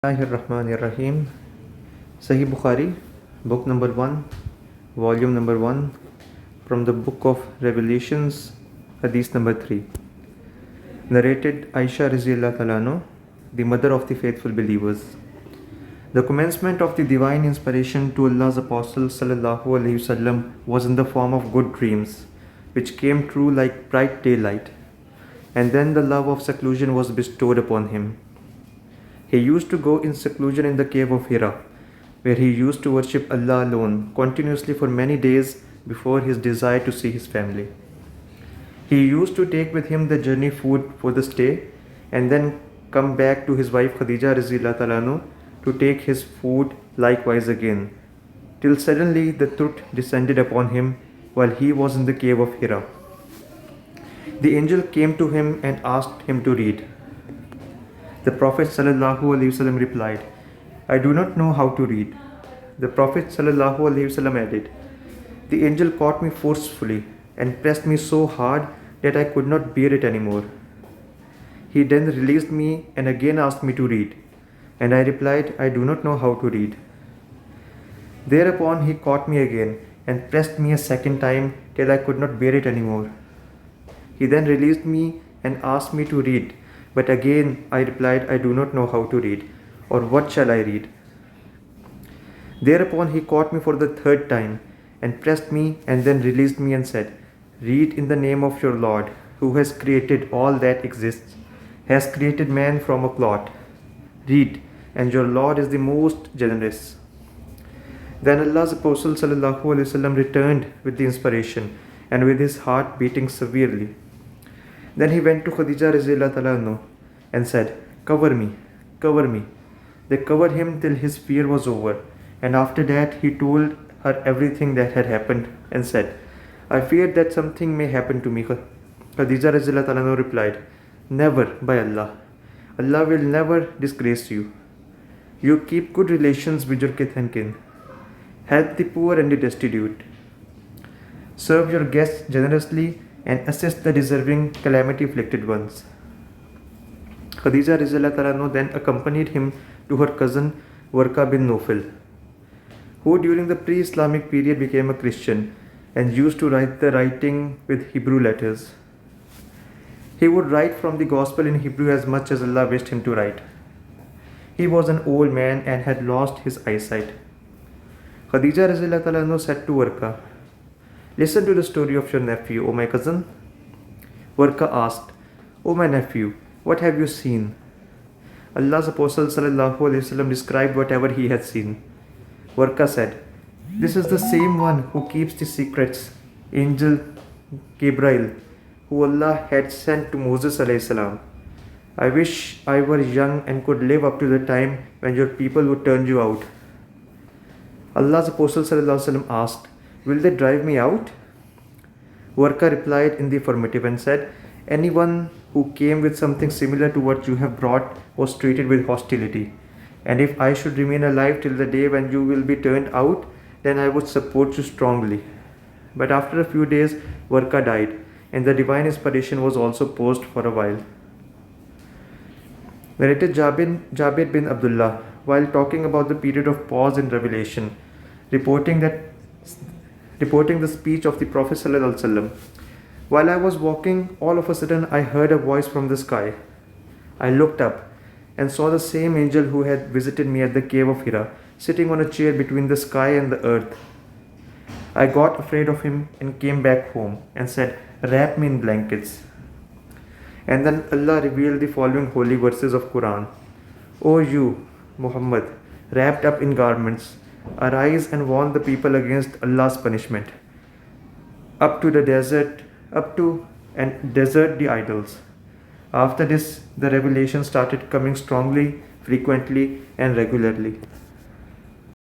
Bismillahirrahmanirrahim. Sahi Bukhari, book number 1, volume number 1, from the book of Revelations, Hadees number 3. Narrated Aisha Riziyallahu Ta'ala anha, the mother of the faithful believers. The commencement of the divine inspiration to Allah's Apostle Sallallahu Alaihi Wasallam was in the form of good dreams, which came true like bright daylight, and then the love of seclusion was bestowed upon him. He used to go in seclusion in the cave of Hira, where he used to worship Allah alone continuously for many days before his desire to see his family. He used to take with him the journey food for the stay and then come back to his wife Khadija Riziyallahu Ta'ala anha to take his food likewise again, till suddenly the truth descended upon him while he was in the cave of Hira. The angel came to him and asked him to read. The Prophet ﷺ replied, I do not know how to read. The Prophet ﷺ added, the angel caught me forcefully and pressed me so hard that I could not bear it anymore. He then released me and again asked me to read, and I replied, I do not know how to read. Thereupon he caught me again and pressed me a second time till I could not bear it anymore. He then released me and asked me to read, but again I replied, I do not know how to read, or what shall I read? Thereupon he caught me for the third time and pressed me and then released me and said, read in the name of your Lord, who has created all that exists, has created man from a clot. Read, and your Lord is the most generous. Then Allah's Apostle ﷺ returned with the inspiration and with his heart beating severely. Then he went to Khadija Riziyallahu Ta'ala anha and said, cover me, cover me. They covered him till his fear was over, and after that he told her everything that had happened and said, I feared that something may happen to me. Khadija Riziyallahu Ta'ala anha replied, never, by Allah. Allah will never disgrace you. You keep good relations with your kith and kin. Help the poor and the destitute. Serve your guests generously and assist the deserving calamity-afflicted ones. Khadija Riziyallahu Ta'ala anha then accompanied him to her cousin Warqa bin Nawfal, who during the pre-Islamic period became a Christian and used to write the writing with Hebrew letters. He would write from the Gospel in Hebrew as much as Allah wished him to write. He was an old man and had lost his eyesight. Khadija Riziyallahu Ta'ala anha said to Warqa, listen to the story of your nephew, O my cousin. Warqa asked, O my nephew, what have you seen? Allah's Apostle ﷺ described whatever he had seen. Warqa said, this is the same one who keeps the secrets, Angel Gabriel, who Allah had sent to Moses ﷺ. I wish I were young and could live up to the time when your people would turn you out. Allah's Apostle ﷺ asked, will they drive me out? Warqa replied in the affirmative and said, anyone who came with something similar to what you have brought was treated with hostility. And if I should remain alive till the day when you will be turned out, then I would support you strongly. But after a few days, Warqa died, and the divine inspiration was also paused for a while. Narrated Jabir bin Abdullah, while talking about the period of pause in Revelation, reporting the speech of the Prophet ﷺ. While I was walking, all of a sudden I heard a voice from the sky. I looked up and saw the same angel who had visited me at the cave of Hira, sitting on a chair between the sky and the earth. I got afraid of him and came back home and said, wrap me in blankets. And then Allah revealed the following holy verses of Quran. O you, Muhammad, wrapped up in garments, arise and warn the people against Allah's punishment. Up to and desert the idols. After this, the revelation started coming strongly, frequently, and regularly.